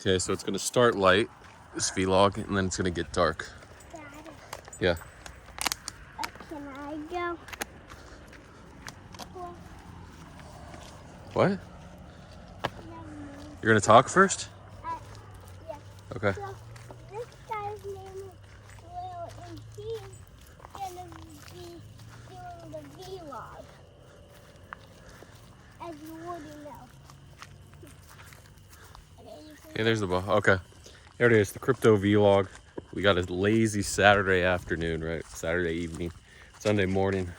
Okay, so it's gonna start light, this vlog, and then it's gonna get dark. Daddy, Yeah. can I go? What? You're gonna talk first? Yeah. Okay. So this guy's name is Will, and he's gonna be doing the vlog, as you already know. Hey, there's the ball. Okay. There it is, the crypto vlog. We got a lazy Saturday afternoon, right? Saturday evening, Sunday morning.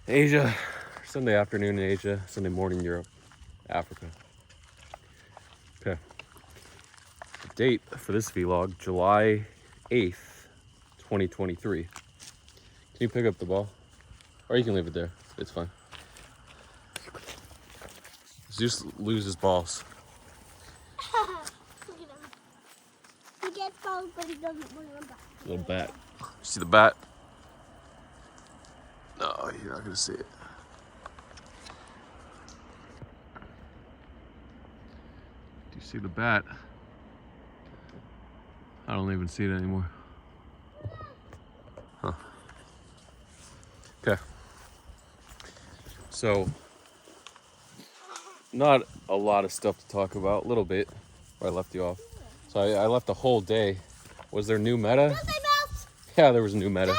Asia, Sunday afternoon in Asia, Sunday morning Europe, Africa. Okay. The date for this vlog, July 8th, 2023. Can you pick up the ball? Or you can leave it there. It's fine. Zeus loses balls. Look at him. He gets balls, but he doesn't bring them back. Little bat. See the bat? No, you're not gonna see it. Do you see the bat? I don't even see it anymore. Huh. Okay. So, not a lot of stuff to talk about. A little bit where I left you off. So I left the whole day. Was there new meta? Yeah, there was new meta.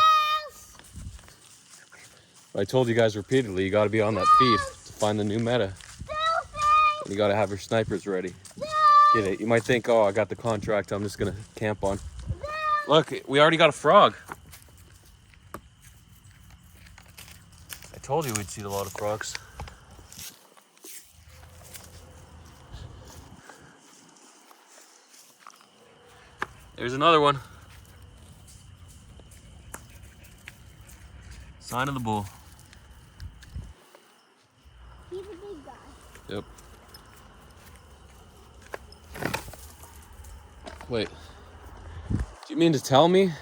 I told you guys repeatedly, you got to be on that feed to find the new meta. And you got to have your snipers ready. Get it? You might think, oh, I got the contract, I'm just gonna camp on. Look, we already got a frog. I told you we'd see a lot of frogs. There's another one. Sign of the bull. He's a big guy. Yep. Wait. Do you mean to tell me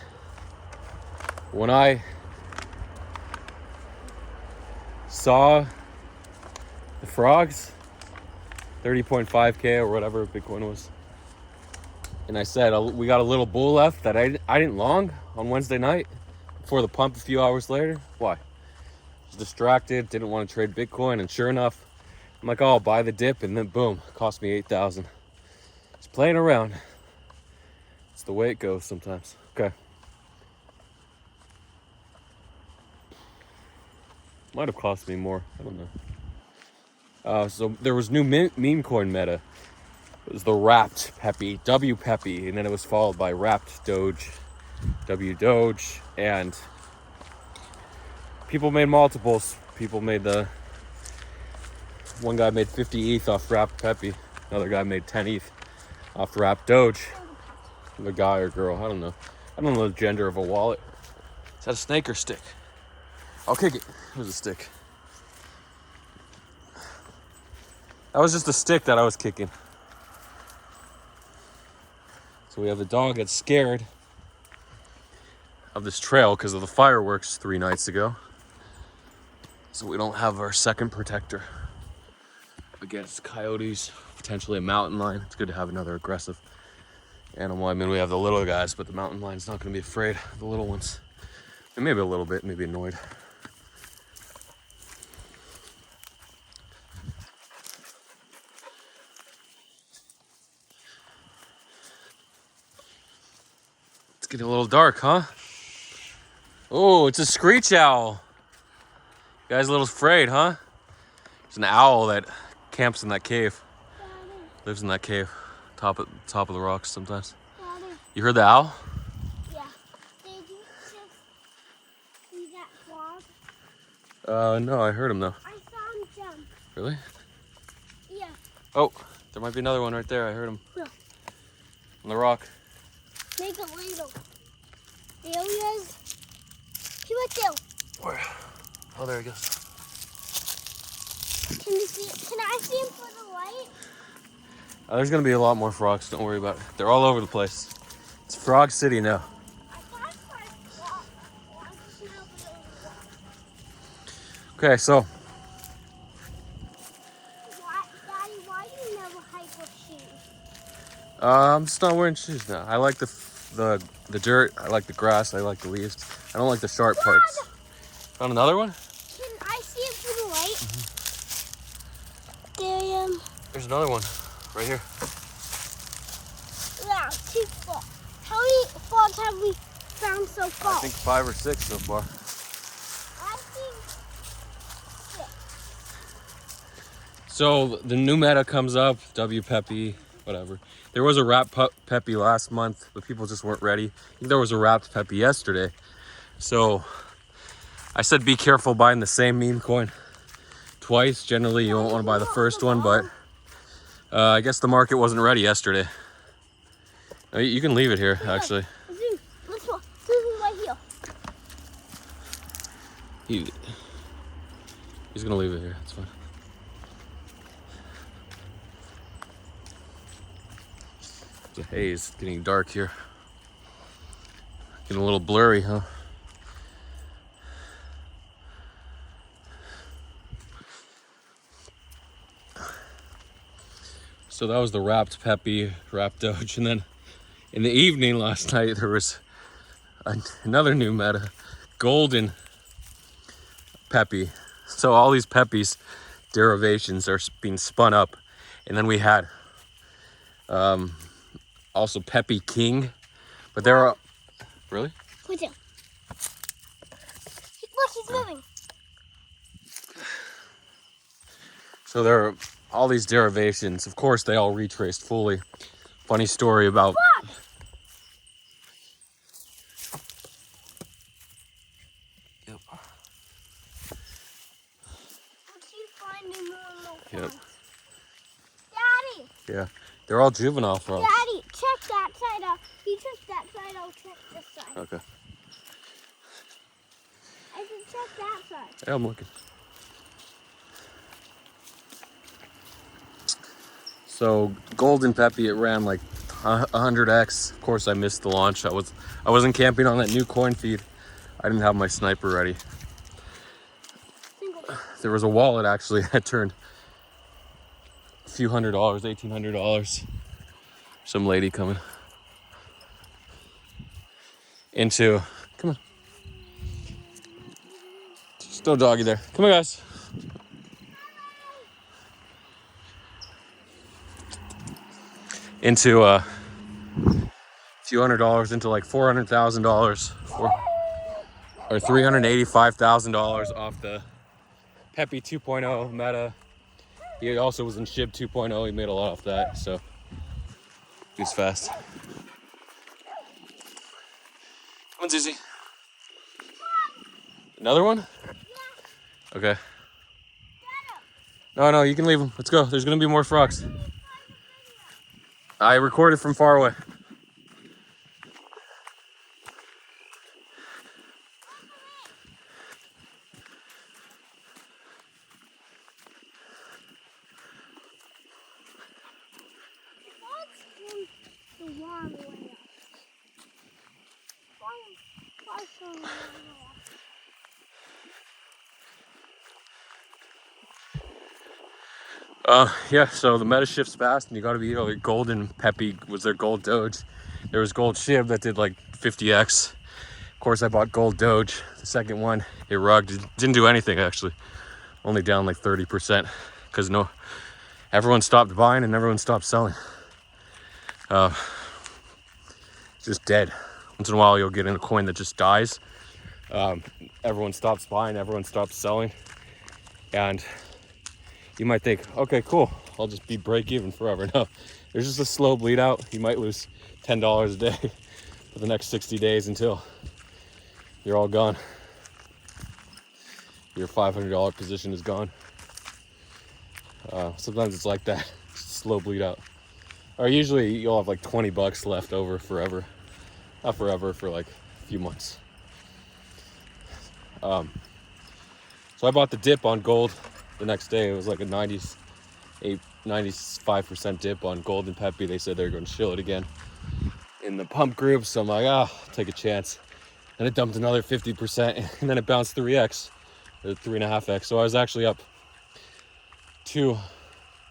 when I saw the frogs, 30.5K or whatever Bitcoin was, and I said we got a little bull left that I didn't long on Wednesday night before the pump a few hours later? Why? I was distracted, didn't want to trade Bitcoin, and sure enough, I'm like, oh, I'll buy the dip, and then boom, cost me 8,000. Just playing around. It's the way it goes sometimes. Okay. Might have cost me more. I don't know. So there was new meme coin meta. It was the wrapped pepe, wpepe, and then it was followed by wrapped doge, wdoge, and people made multiples. People made one guy made 50 ETH off wrapped pepe. Another guy made 10 ETH off wrapped doge. The guy or girl, I don't know. I don't know the gender of a wallet. Is that a snake or stick? I'll kick it. It was a stick. That was just a stick that I was kicking. So we have the dog that's scared of this trail because of the fireworks 3 nights ago. So we don't have our second protector against coyotes, potentially a mountain lion. It's good to have another aggressive animal. I mean, we have the little guys, but the mountain lion's not going to be afraid of the little ones. And maybe a little bit, maybe annoyed. It's getting a little dark, huh? Oh, it's a screech owl. You guys a little afraid, huh? There's an owl that camps in that cave. Lives in that cave, top of the rocks sometimes. Daddy. You heard the owl? Yeah. Did you just see that frog? No, I heard him though. I saw him jump. Really? Yeah. Oh, there might be another one right there. I heard him. Yeah. On the rock. Make a ladle. There he is. He went down. Where? Oh, there he goes. Can you see it? Can I see him for the light? There's gonna be a lot more frogs. Don't worry about it. They're all over the place. It's Frog City now. I thought it was frog. I smelled it over Okay, so Daddy, why do you never hike for shoes? I'm just not wearing shoes now. I like the dirt. I like the grass. I like the leaves. I don't like the sharp parts. Found another one? Can I see it through the light? There's another one right here. Yeah, 2 frogs. How many frogs have we found so far? I think 5 or 6 so far. I think 6. So the new meta comes up, wpepe, whatever. There was a wrapped pepe last month, but people just weren't ready. I think there was a wrapped pepe yesterday. So I said be careful buying the same meme coin twice. Generally, you won't want to buy the first one, but I guess the market wasn't ready yesterday. You can leave it here, actually. Let's walk. Zoom right here. He's gonna leave it here. It's fine. The haze getting dark here. Getting a little blurry, huh? So that was the wrapped pepe, wrapped doge, and then in the evening last night there was another new meta, golden pepe. So all these pepes derivations are being spun up, and then we had also pepe king, but there are really. Look, he's moving. So there are all these derivations. Of course, they all retraced fully. Funny story about. Look! Yep. I keep finding more and more Yep. frogs. Daddy! Yeah, they're all juvenile frogs. Daddy, check that side out. You check that side, I'll check this side. Okay. I can check that side. Yeah, I'm looking. So golden pepe, it ran like 100x. Of course, I missed the launch. I wasn't camping on that new coin feed. I didn't have my sniper ready. There was a wallet actually that turned a few $100, $1,800. Some lady coming into. Come on. Still doggy there. Come on, guys. Into a few $100, into like $400,000 or $385,000 off the Pepe 2.0 meta. He also was in Shib 2.0. He made a lot off that, so he's fast. Come on, Zizi. Another one? Okay. No, you can leave them. Let's go. There's gonna be more frogs. I recorded from far away. Yeah, so the meta shifts fast and you gotta be like golden pepe was their gold doge. There was gold shib that did like 50x. Of course I bought gold doge. The second one, it rugged. It didn't do anything actually. Only down like 30% because everyone stopped buying and everyone stopped selling. Just dead. Once in a while you'll get in a coin that just dies. Everyone stops buying, everyone stops selling. And you might think, okay, cool, I'll just be break even forever. No, there's just a slow bleed out. You might lose $10 a day for the next 60 days until you're all gone. Your $500 position is gone. Sometimes it's like that, just slow bleed out. Or usually you'll have like 20 bucks left over forever. Not forever, for like a few months. So I bought the dip on gold the next day. It was like a 95% dip on golden pepe. They said they were going to show it again in the pump group. So I'm like, I'll take a chance. And it dumped another 50%, and then it bounced 3x, or 3.5x. So I was actually up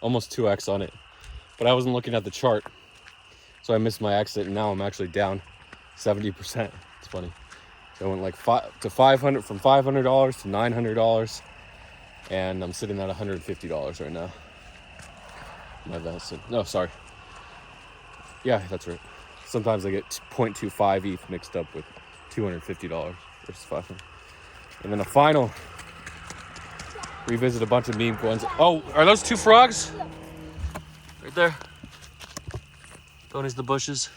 almost 2x on it. but I wasn't looking at the chart, so I missed my exit, and now I'm actually down 70%. It's funny. So I went like to 500 from $500 to $900, and I'm sitting at $150 right now. My vested. No, sorry. Yeah, that's right. Sometimes I get 0.25 ETH mixed up with $250 versus 500. And then the final, revisit a bunch of meme coins. Oh, are those two frogs? Right there. Tony's the bushes.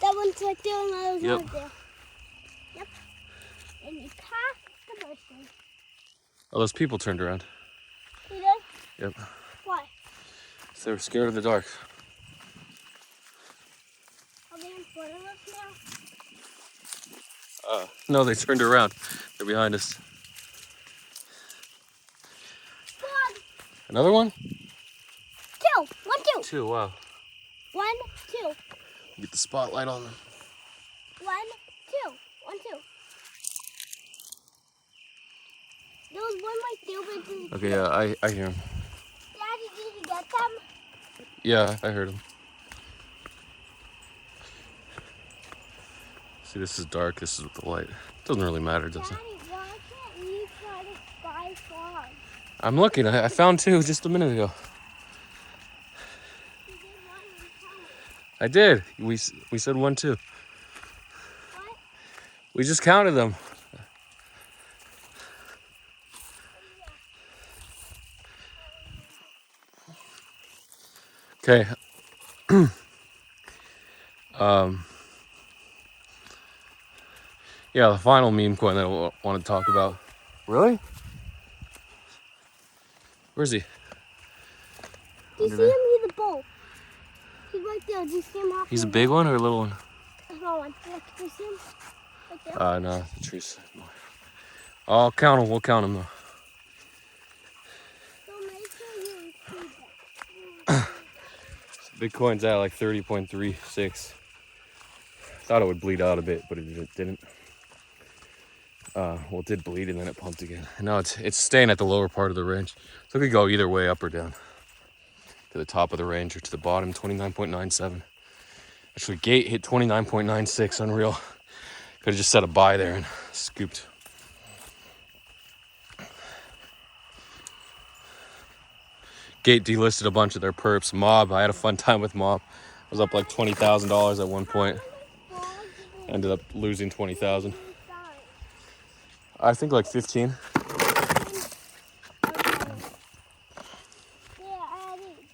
That one's right there and that one's Yep. right there. Yep. And you pass the bushes. Oh, those people turned around. You did? Yep. Why? So they were scared of the dark. Are they in front of us now? No, they turned around. They're behind us. Frog! Another one? Two! 1, 2! Two, wow. 1, 2. Get the spotlight on them. 1, 2. 1, 2. There was one right there, but didn't. Okay, yeah, I hear him. Daddy, did you get them? Yeah, I heard him. See, this is dark. This is with the light. Doesn't really matter, does it? Daddy, why can't you try to spy frogs? I'm looking. I found two just a minute ago. You did one and count. I did. We said 1, 2. What? We just counted them. Okay. Yeah, the final meme coin that I want to talk about. Really? Where's he? Do you see him? He's a bull. He's right there. Do you see him? He's a big one or a little one? A small one. Look, do you see him? Right there. No, the trees. I'll count them. We'll count them though. So make sure you see that. Bitcoin's at like 30.36. Thought it would bleed out a bit, but it didn't. Well, it did bleed and then it pumped again. And now it's staying at the lower part of the range. So it could go either way, up or down. To the top of the range or to the bottom, 29.97. Actually, Gate hit 29.96, unreal. Could have just set a buy there and scooped. Gate delisted a bunch of their perps. Mob, I had a fun time with Mob. I was up like $20,000 at one point. Ended up losing 20,000. I think like 15. Yeah,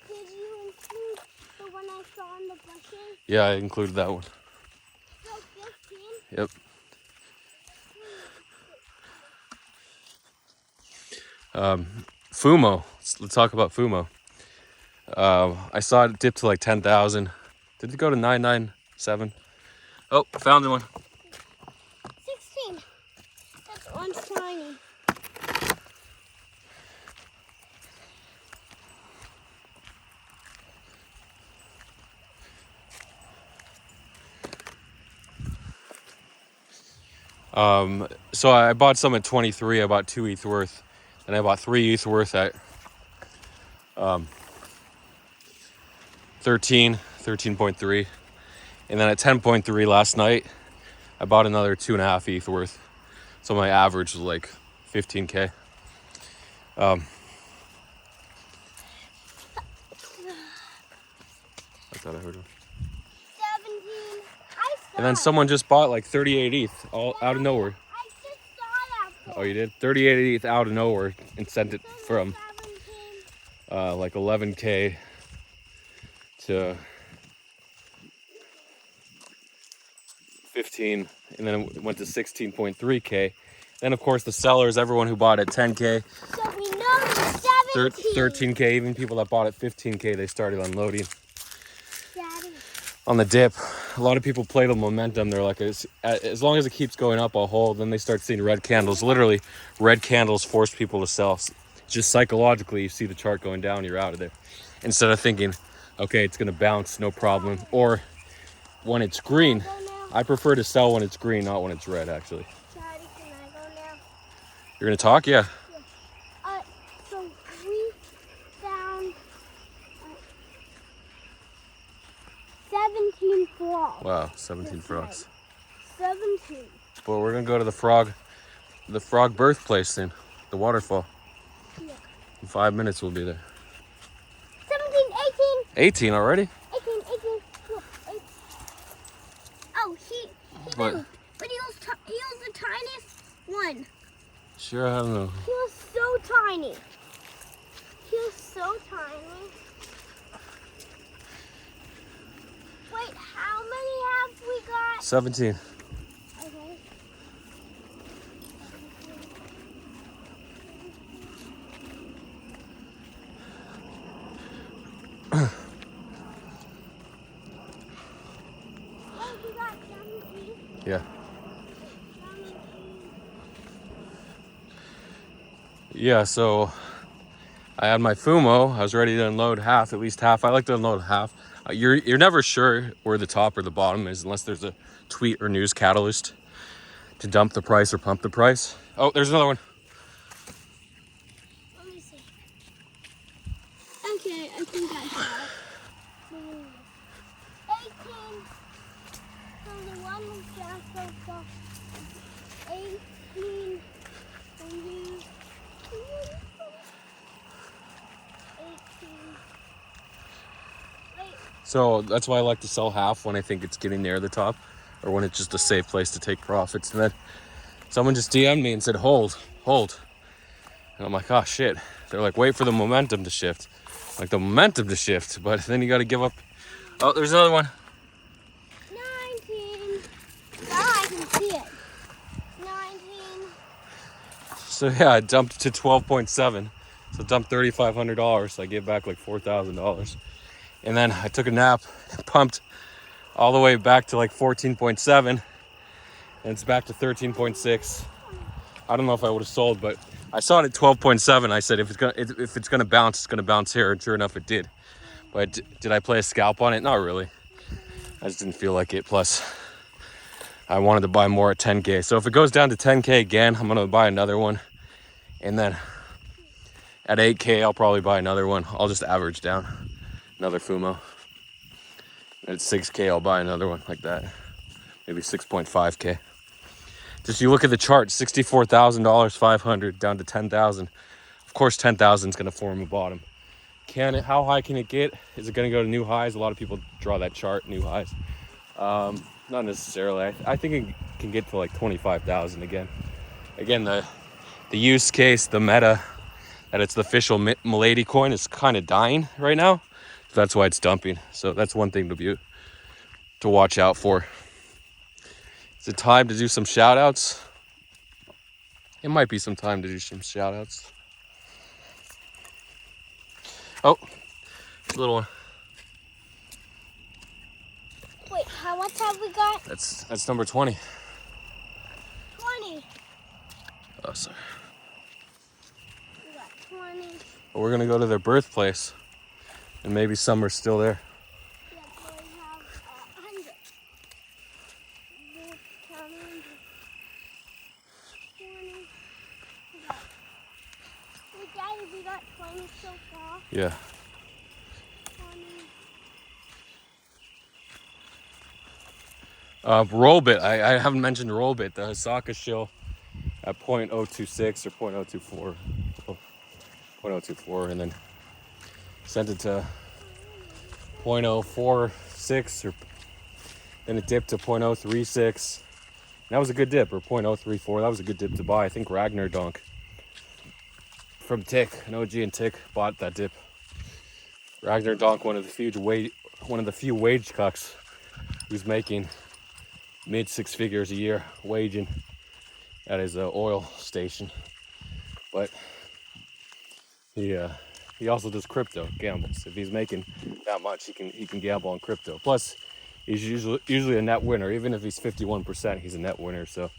did you include the one I saw in the bushes? Yeah, I included that one. So 15? Yep. Fumo. Let's talk about Fumo. I saw it dip to like 10,000. Did it go to 997? Oh, found one. 16. That's one tiny. So I bought some at 23. I bought 2 ETH worth. And I bought 3 ETH worth at 13.3. And then at 10.3 last night, I bought another 2.5 ETH worth. So my average was like 15K. I thought I heard him. 17. I saw And then it. someone just bought like 38 ETH all out of nowhere. I just saw that. Oh, you did? 38 ETH out of nowhere and sent it from 17. like 11K to 15, and then it went to 16.3K. Then of course the sellers, everyone who bought at 10K, So we know it's 17. 13K, even people that bought at 15K, they started unloading Daddy. on the dip. A lot of people play the momentum. They're like, as long as it keeps going up, I'll hold. Then they start seeing red candles. Literally, red candles force people to sell. Just psychologically, you see the chart going down, you're out of there. Instead of thinking, okay, it's gonna bounce, no problem. Or when it's green, I prefer to sell when it's green, not when it's red, actually. Daddy, can I go now? You're gonna talk? Yeah. So we found 17 frogs. Wow, 17 frogs. 17. But we're gonna go to the frog birthplace soon, the waterfall. Yeah. In 5 minutes we'll be there. 17, 18 already? 18. Look, 18. Oh, he What? moved. But he was the tiniest one. Sure, I don't know. He was so tiny. He was so tiny. Wait, how many have we got? 17. Okay. Oh, we got 17. Yeah. Yeah, so I had my Fumo. I was ready to unload half, at least half. I like to unload half. You're never sure where the top or the bottom is unless there's a tweet or news catalyst to dump the price or pump the price. Oh, there's another one. Let me see. Okay, I think I got it. 18. So the one was just so far. 18. 18. Wait. So that's why I like to sell half when I think it's getting near the top or when it's just a safe place to take profits. And then someone just DM'd me and said, hold. And I'm like, oh shit. They're like, wait for the momentum to shift. Like the momentum to shift, but then you got to give up. Oh, there's another one. 19. Now I can see it. 19. So yeah, I dumped to 12.7. So dumped $3,500. So I gave back like $4,000. And then I took a nap, pumped all the way back to like 14.7, and it's back to 13.6. I don't know if I would have sold, but I saw it at 12.7. I said if it's gonna bounce, it's gonna bounce here, and sure enough, it did. But did I play a scalp on it? Not really. I just didn't feel like it. Plus, I wanted to buy more at 10K. So if it goes down to 10K again, I'm gonna buy another one, and then at 8K, I'll probably buy another one. I'll just average down another Fumo. At 6K, I'll buy another one like that. Maybe 6.5K. Just you look at the chart, $64,000, 500 down to 10,000. Of course, 10,000 is going to form a bottom. How high can it get? Is it going to go to new highs? A lot of people draw that chart, new highs. Not necessarily. I think it can get to like 25,000 again. Again, the use case, the meta, that it's the official Milady coin is kind of dying right now. So that's why it's dumping. So that's one thing to watch out for. Is it time to do some shout outs? It might be some time to do some shout outs. Oh, little one. Wait, how much have we got? That's number 20. 20. Oh, sorry. We got 20. But we're gonna go to their birthplace, and maybe some are still there. Yeah, so we have 100. This counting 20. Wait, Daddy, we got 20 so far. Yeah. 20. Rollbit. I haven't mentioned Rollbit. The Osaka shill at 0.026 or 0.024. 0.024, and then sent it to 0.046, or then it dipped to 0.036. And that was a good dip, or 0.034. That was a good dip to buy. I think Ragnar Donk from Tick, an OG and Tick, bought that dip. Ragnar Donk, one of the few wage cucks who's making mid 6 figures a year waging at his oil station, but he also does crypto gambles. If he's making that much, he can gamble on crypto. Plus, he's usually a net winner. Even if he's 51%, he's a net winner. So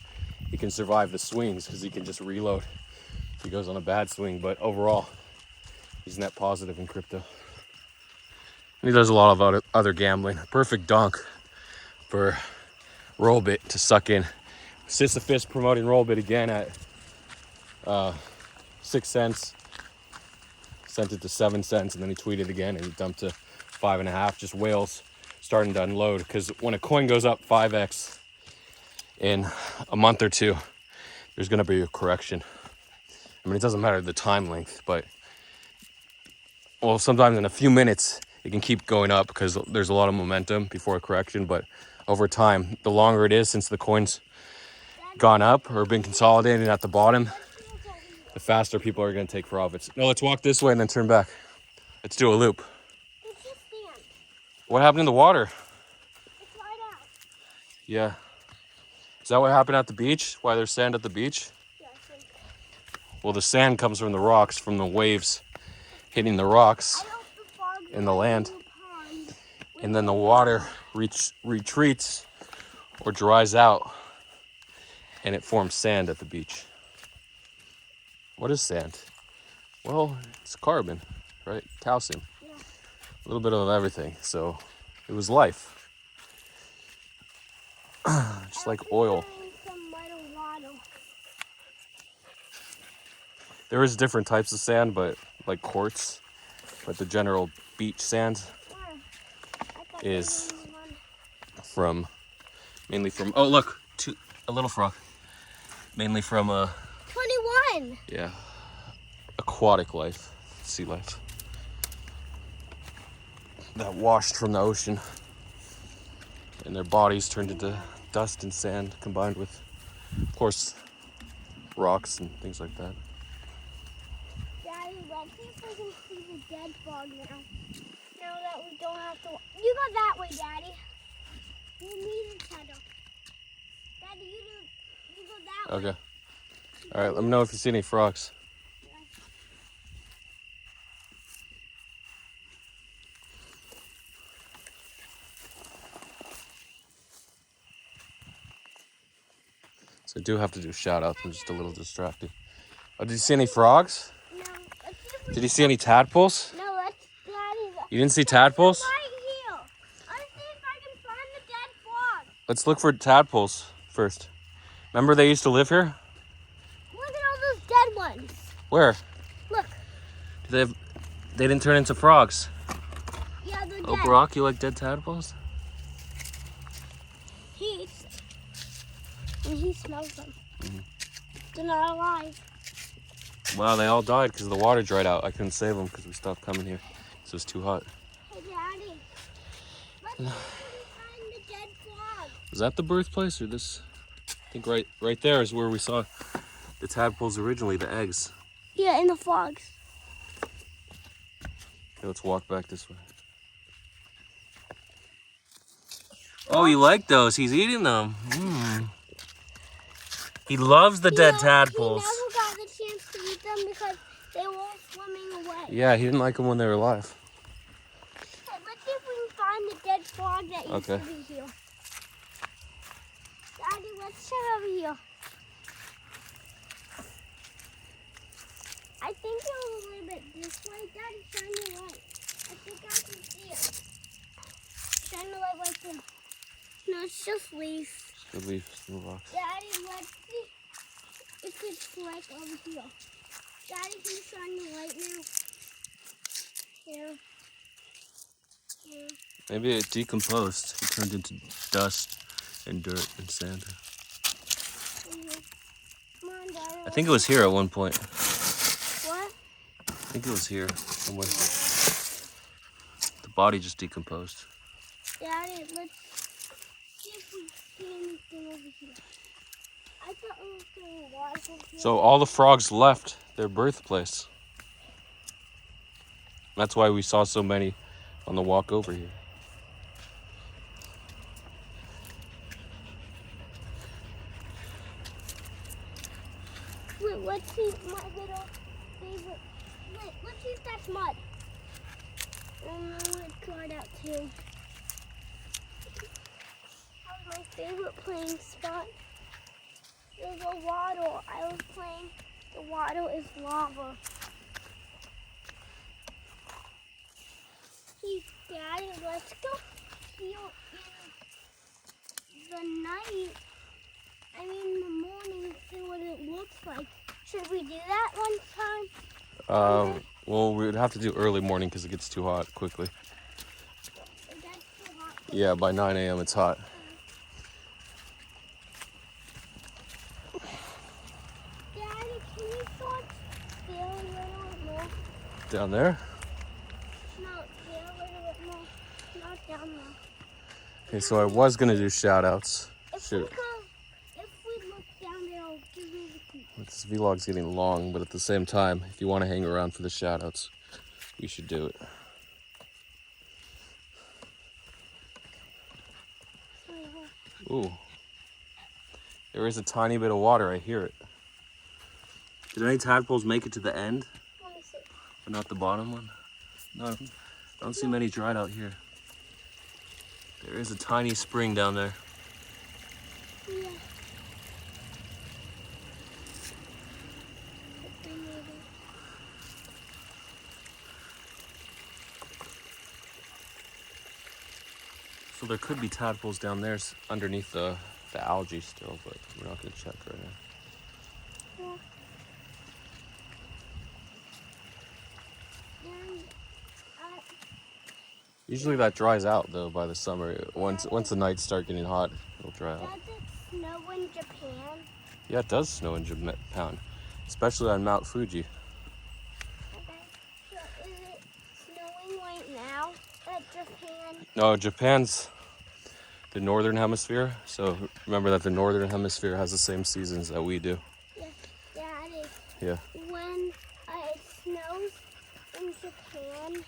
he can survive the swings because he can just reload if he goes on a bad swing. But overall, he's net positive in crypto. And he does a lot of other gambling. Perfect donk for Rollbit to suck in. Sisyphus promoting Rollbit again at 6 cents. Sent it to 7 cents, and then he tweeted again and he dumped to 5.5. Just whales starting to unload, because when a coin goes up 5x in a month or two, there's going to be a correction. I mean, it doesn't matter the time length, but well, sometimes in a few minutes it can keep going up because there's a lot of momentum before a correction. But over time, the longer it is since the coin's gone up or been consolidated at the bottom, the faster people are going to take profits. No, let's walk this way and then turn back. Let's do a loop. It's just sand. What happened in the water? It's right out. Yeah. Is that what happened at the beach? Why there's sand at the beach? Yeah, I think. Well, the sand comes from the rocks, from the waves hitting the rocks I hope the fog in the land. in the pond. And then the water retreats or dries out, and it forms sand at the beach. What is sand? Well, it's carbon, right? Calcium. Yeah. A little bit of everything. So it was life. Just like oil. Some little water. There is different types of sand, but like quartz. But the general beach sand is mainly from, oh look, a little frog. Mainly from 21. Yeah, aquatic life, sea life. That washed from the ocean. And their bodies turned into dust and sand combined with, of course, rocks and things like that. Daddy, let's see if we can see the dead frog now. Now that we don't have to. You go that way, Daddy. We'll meet each other. Daddy, you go that way. Okay. All right, let me know if you see any frogs. So I do have to do shout outs. I'm just a little distracted. Oh, did you see any frogs? No, let's see if we Did you see any tadpoles? No, let's, Daddy. You didn't see tadpoles? Right here. Let's see if I can find the dead frog. Let's look for tadpoles first. Remember they used to live here? Look at all those dead ones. Where? Look. They didn't turn into frogs. Yeah, they're Oh, dead. Brock, you like dead tadpoles? He eats them. And he smells them. They're not alive. Wow, they all died because the water dried out. I couldn't save them because we stopped coming here. So it was too hot. Hey, Daddy. Let's see if we can find the dead frog. Is that the birthplace or this? I think right there is where we saw the tadpoles originally, the eggs. Yeah, in the frogs. Okay, let's walk back this way. Oh, you like those? He's eating them. He loves the dead tadpoles. He never got the chance to eat them because they were all swimming away. Yeah, he didn't like them when they were alive. Hey, let's see if we can find the dead frog that used to be here. Daddy, let's check over here. I think it was a little bit this way. Daddy, shine your light. I think I can see it. Shine the light right there. No, it's just leaves. Good leaves in the box. Daddy, let's see if it's like over here. Daddy, can you shine the light now? Here. Here. Maybe it decomposed. It turned into dust and dirt and sand. Come on, Daddy. I think it was here at one point. What? I think it was here somewhere. The body just decomposed. Daddy, let's see if we see anything over here. I thought it was going to water here. So all the frogs left their birthplace. That's why we saw so many on the walk over here. Wait, let's see my little favorite. Wait, let's see if that's mud. And I want to try it out too. That's my favorite playing spot. There's a water. I was playing. The water is lava. Hey, Daddy, let's go here in the night. I mean, in the morning and see what it looks like. Should we do that one time? Well, we would have to do early morning because it gets too hot quickly. That's too hot. Yeah, by 9 a.m. it's hot. Daddy, can you show us there a little bit more? Down there? No, there a little bit more. Not down there. Okay, so I was gonna do shout outs. If Shoot. we look down there, I'll give you the key. This vlog's getting long, but at the same time, if you want to hang around for the shout outs, we should do it. Ooh. There is a tiny bit of water, I hear it. Did any tadpoles make it to the end? Let me see. But not the bottom one? No, I don't see many dried out here. There is a tiny spring down there. Yeah. So there could be tadpoles down there underneath the algae still, but we're not going to check right now. Yeah. And, Usually that dries out though by the summer. Once the nights start getting hot, it'll dry out. does it snow in Japan? Yeah, it does snow in Japan, especially on Mount Fuji. Okay. So is it snowing right now at Japan? No, Japan's the northern hemisphere, so remember that the northern hemisphere has the same seasons that we do. Yes, Daddy. Yeah. When it snows in Japan,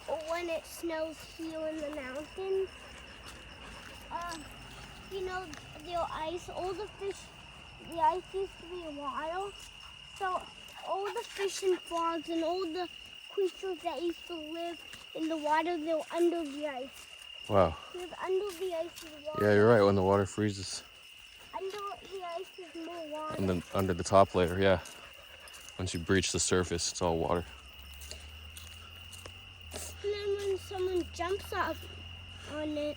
or when it snows here in the mountains, you know, the ice, all the fish, the ice used to be wild, so all the fish and frogs and all the creatures that used to live in the water, they were under the ice. Wow. Because under the ice is water. Yeah, you're right. When the water freezes. Under the ice is more water. And then under the top layer, yeah. Once you breach the surface, it's all water. And then when someone jumps up on it,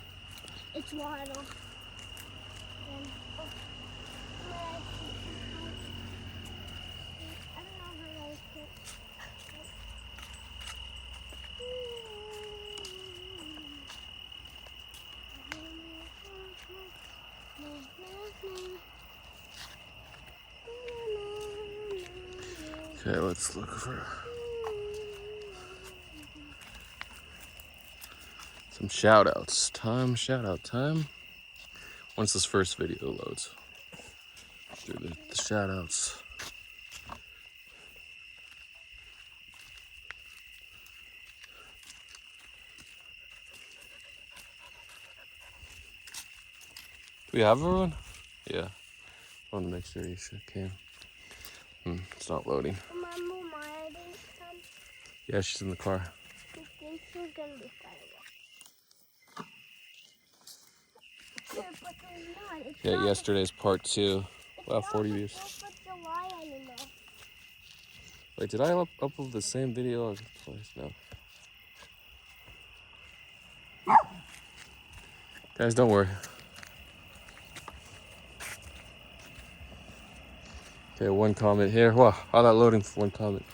it's water. And, I don't know how to like it. Okay, let's look for some shout outs. Shout out time. Once this first video loads. Do the shout outs. Do we have everyone? Yeah. I want to make sure you came. It's not loading. Remember Maya didn't come? Yeah, she's in the car. You think she was going to be fireworks? Yeah, but there's not. It's Yeah, not yesterday's part 2. it's Wow, not 40 the views. 4th of July anymore. Wait, did I upload the same video twice? No. Guys, don't worry. Okay, one comment here. Wow, how that loading for one comment.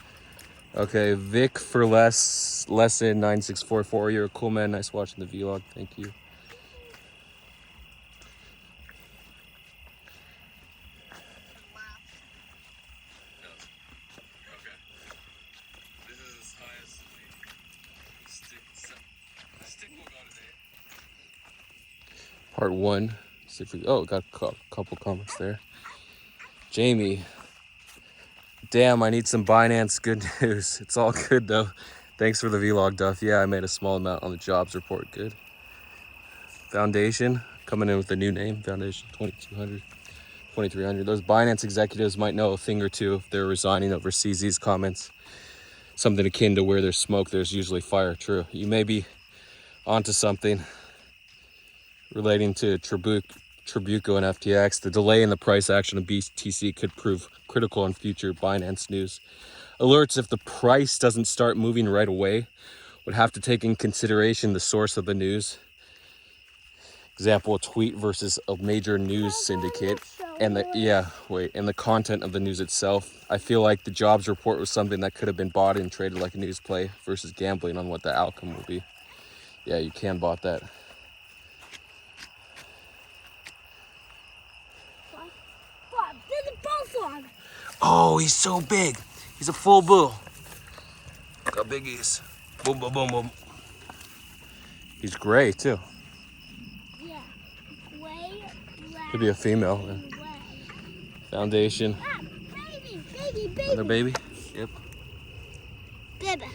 Okay, Vic for lesson 9644. You're a cool man. Nice watching the vlog. Thank you. Part 1. See if we, got a couple comments there. Jamie. Damn, I need some Binance good news. It's all good though. Thanks for the vlog, Duff. Yeah, I made a small amount on the jobs report. Good. Foundation, coming in with a new name. Foundation 2200, 2300. Those Binance executives might know a thing or two if they're resigning overseas. These comments, something akin to where there's smoke, there's usually fire. True. You may be onto something relating to Trabuco and FTX. The delay in the price action of BTC could prove critical in future Binance news. Alerts if the price doesn't start moving right away would have to take in consideration the source of the news. example, a tweet versus a major news syndicate, and the content of the news itself. I feel like the jobs report was something that could have been bought and traded like a news play versus gambling on what the outcome will be. Yeah, you can bought that. There's a bullfrog. Oh, he's so big. He's a full bull. Look how big he is. Boom, boom, boom, boom. He's gray too. Yeah. Gray, black, Could be a female. and red. Foundation. Ah, baby. Another baby. Yep. Baby.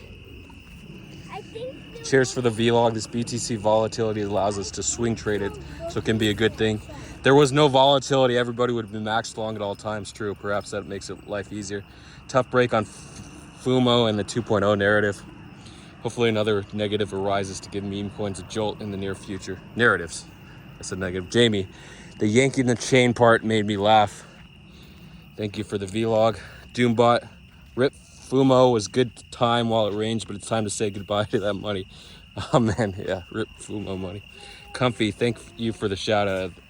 I think Cheers for the vlog. This BTC volatility allows us to swing trade it, so it can be a good thing. If there was no volatility, everybody would have been maxed long at all times. True. Perhaps that makes it life easier. Tough break on FUMO and the 2.0 narrative. Hopefully another negative arises to give meme coins a jolt in the near future. Narratives. That's a negative. Jamie, the yanking the chain part made me laugh. Thank you for the vlog. Doombot, rip FUMO was good time while it ranged, but it's time to say goodbye to that money. Oh man, yeah, rip FUMO money. Comfy, thank you for the shout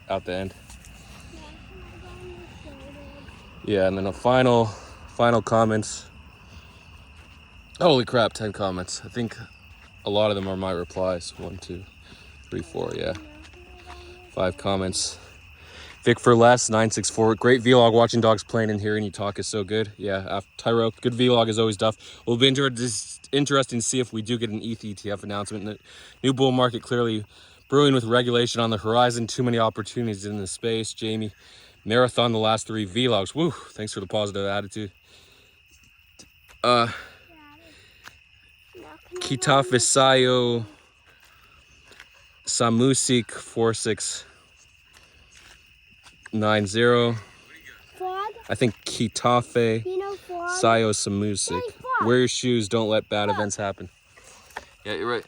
out the end. Yeah, and then a final comments. Holy crap, 10 comments. I think a lot of them are my replies. 1, 2, 3, 4, yeah. 5 comments. Vic for less, 964. Great vlog. Watching dogs playing and hearing you talk is so good. Yeah, Tyro, good vlog is always tough. Will be interesting to see if we do get an ETH ETF announcement. The new bull market clearly brewing with regulation on the horizon. Too many opportunities in the space. Jamie, marathon the last 3 vlogs. Woo, thanks for the positive attitude. Kitafisayo Samusik 4690. Frog? I think Kitafe You know frog? Sayo Samusik. Hey, frog. Wear your shoes, don't let bad events happen. Yeah, you're right.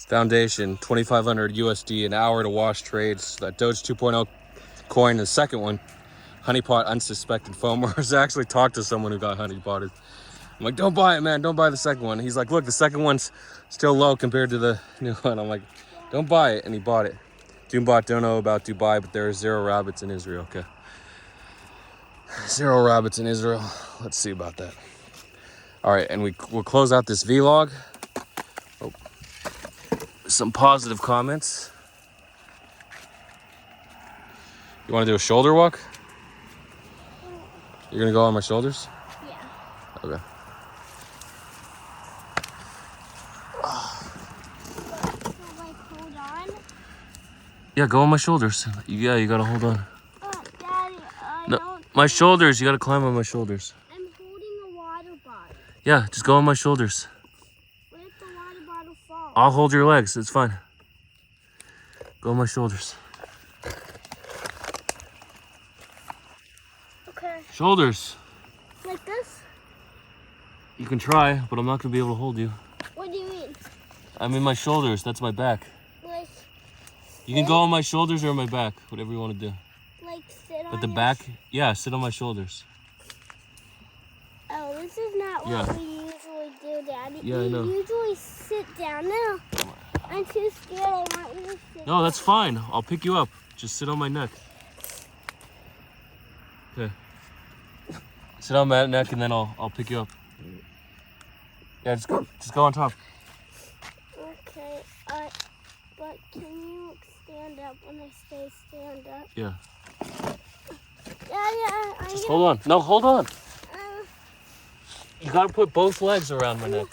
Foundation, 2,500 USD an hour to wash trades. That Doge 2.0 coin, the second one. Honeypot unsuspected foamers. I actually talked to someone who got honeypotted. I'm like, don't buy it, man. Don't buy the second one. He's like, look, the second one's still low compared to the new one. I'm like, don't buy it. And he bought it. Doombot don't know about Dubai, but there are 0 rabbits in Israel. Okay. 0 rabbits in Israel. Let's see about that. All right, and we'll close out this vlog. Oh. Some positive comments. You want to do a shoulder walk? You're gonna go on my shoulders? Yeah. Okay. Hold on. Yeah, go on my shoulders. Yeah, you gotta hold on. Daddy, No, my shoulders. You gotta climb on my shoulders. I'm holding a water bottle. Yeah, just go on my shoulders. What if the water bottle falls? I'll hold your legs. It's fine. Go on my shoulders. Okay. Shoulders. Like this? You can try, but I'm not gonna be able to hold you. What do you mean? I'm in my shoulders. That's my back. Like, You can go on my shoulders or my back, whatever you want to do. like sit on But the your back, yeah, sit on my shoulders. Oh, this is not what Yeah. we usually do, Daddy. Yeah, I know. We usually sit down now. I'm too scared. I want you to sit. No, that's fine. I'll pick you up. Just sit on my neck. Okay. Sit on my neck and then I'll pick you up. Yeah, just go on top. Okay. But can you stand up when I say stand up? Yeah. Daddy, Just hold on. No, hold on. Uh, You gotta put both legs around my neck,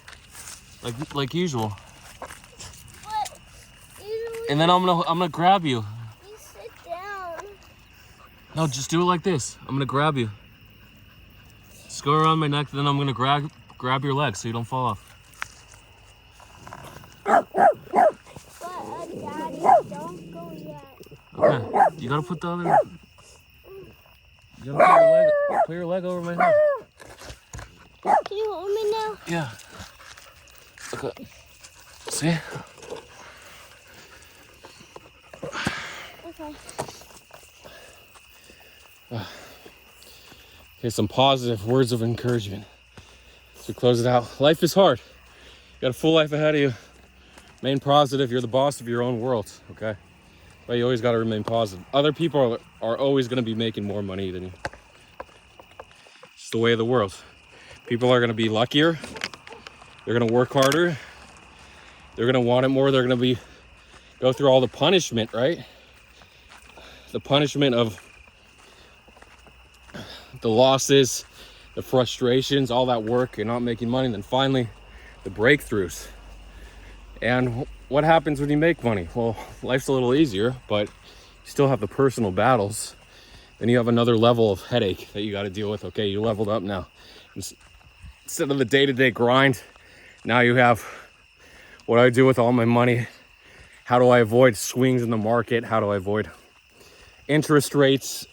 like usual. but usually And then I'm gonna grab you. you sit down. No, just do it like this. I'm gonna grab you. Just go around my neck, then I'm gonna grab your legs so you don't fall off. But Daddy, don't go yet. Okay. You gotta put the other. You gotta put your leg over my head. Can you hold me now? Yeah. Okay. See? Okay. Here's some positive words of encouragement to close it out. Life is hard. got a full life ahead of you. Remain positive. You're the boss of your own world, okay? But you always got to remain positive. Other people are always going to be making more money than you. It's the way of the world. People are going to be luckier. They're going to work harder. They're going to want it more. They're going to go through all the punishment, right? The punishment of the losses, the frustrations, all that work and not making money. And then finally, the breakthroughs. And what happens when you make money? Well, life's a little easier, but you still have the personal battles. Then you have another level of headache that you got to deal with. Okay, you leveled up now. Instead of the day-to-day grind, now you have what do I do with all my money? How do I avoid swings in the market? How do I avoid interest rates?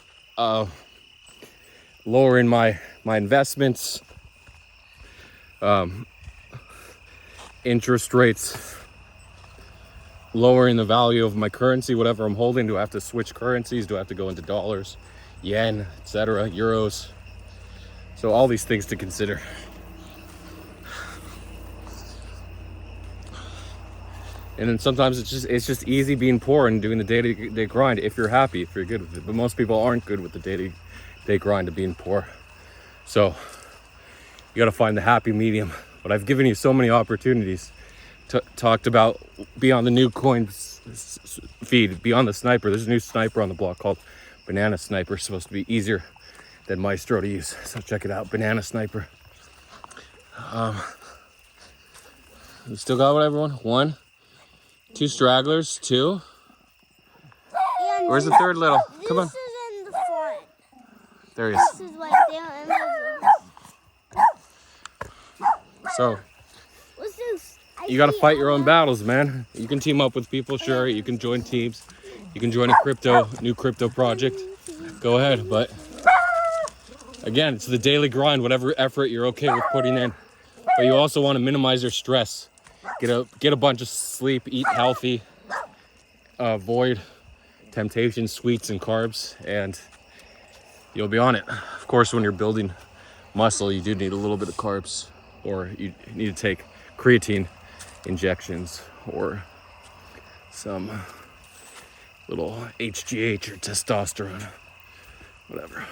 Lowering my investments. Interest rates. Lowering the value of my currency, whatever I'm holding. Do I have to switch currencies? Do I have to go into dollars, yen, etc., euros? So all these things to consider. And then sometimes it's just easy being poor and doing the day-to-day grind if you're happy, if you're good with it. But most people aren't good with the day-to-day grind of being poor. So you got to find the happy medium. But I've given you so many opportunities. Talked about be on the new coin feed, be on the sniper. There's a new sniper on the block called Banana Sniper. It's supposed to be easier than Maestro to use. So check it out, Banana Sniper. We still got what, everyone? 1, 2 stragglers, 2. And Where's the third little? Come on. This is in the front. There he is. This is right there. And So what's this? you got to fight your own battles, man. You can team up with people, sure. You can join teams. You can join a new crypto project. Go ahead. But again, it's the daily grind, whatever effort you're okay with putting in. But you also want to minimize your stress. Get a bunch of sleep, eat healthy, avoid temptations, sweets and carbs, and you'll be on it. Of course, when you're building muscle, you do need a little bit of carbs, or you need to take creatine injections or some little HGH or testosterone, whatever.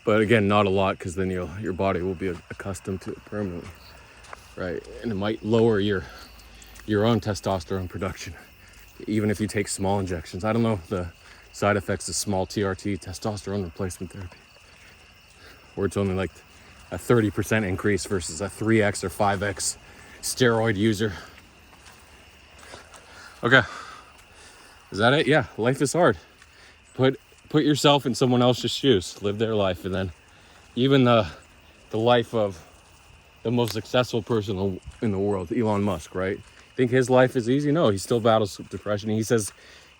But again, not a lot, because then your body will be accustomed to it permanently, right? And it might lower your own testosterone production, even if you take small injections. I don't know the side effects of small TRT, testosterone replacement therapy, where it's only like a 30% increase versus a 3x or 5x steroid user. Okay, is that it? Yeah, life is hard. Put yourself in someone else's shoes, live their life, and then even the life of the most successful person in the world, Elon Musk, right? Think his life is easy? No, he still battles depression. He says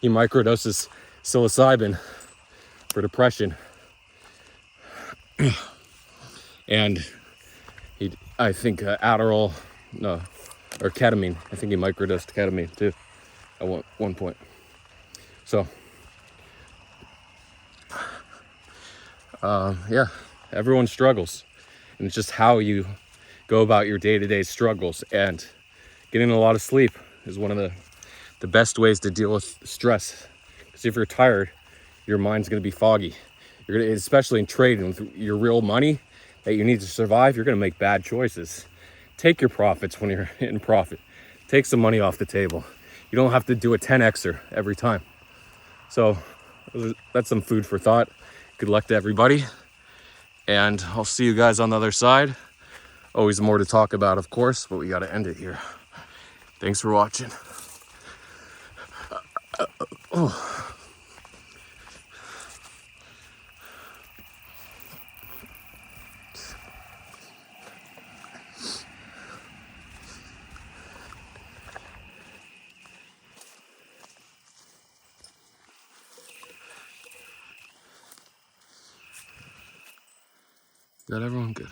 he microdoses psilocybin for depression. And I think Adderall, no, or ketamine. I think he microdosed ketamine too at one point. So, yeah, everyone struggles. And it's just how you go about your day-to-day struggles. And getting a lot of sleep is one of the best ways to deal with stress. Because if you're tired, your mind's going to be foggy. Especially in trading with your real money that you need to survive, you're going to make bad choices. Take your profits when you're in profit. Take some money off the table. You don't have to do a 10xer every time. So that's some food for thought. Good luck to everybody. And I'll see you guys on the other side. Always more to talk about, of course, but we got to end it here. Thanks for watching. Got everyone good?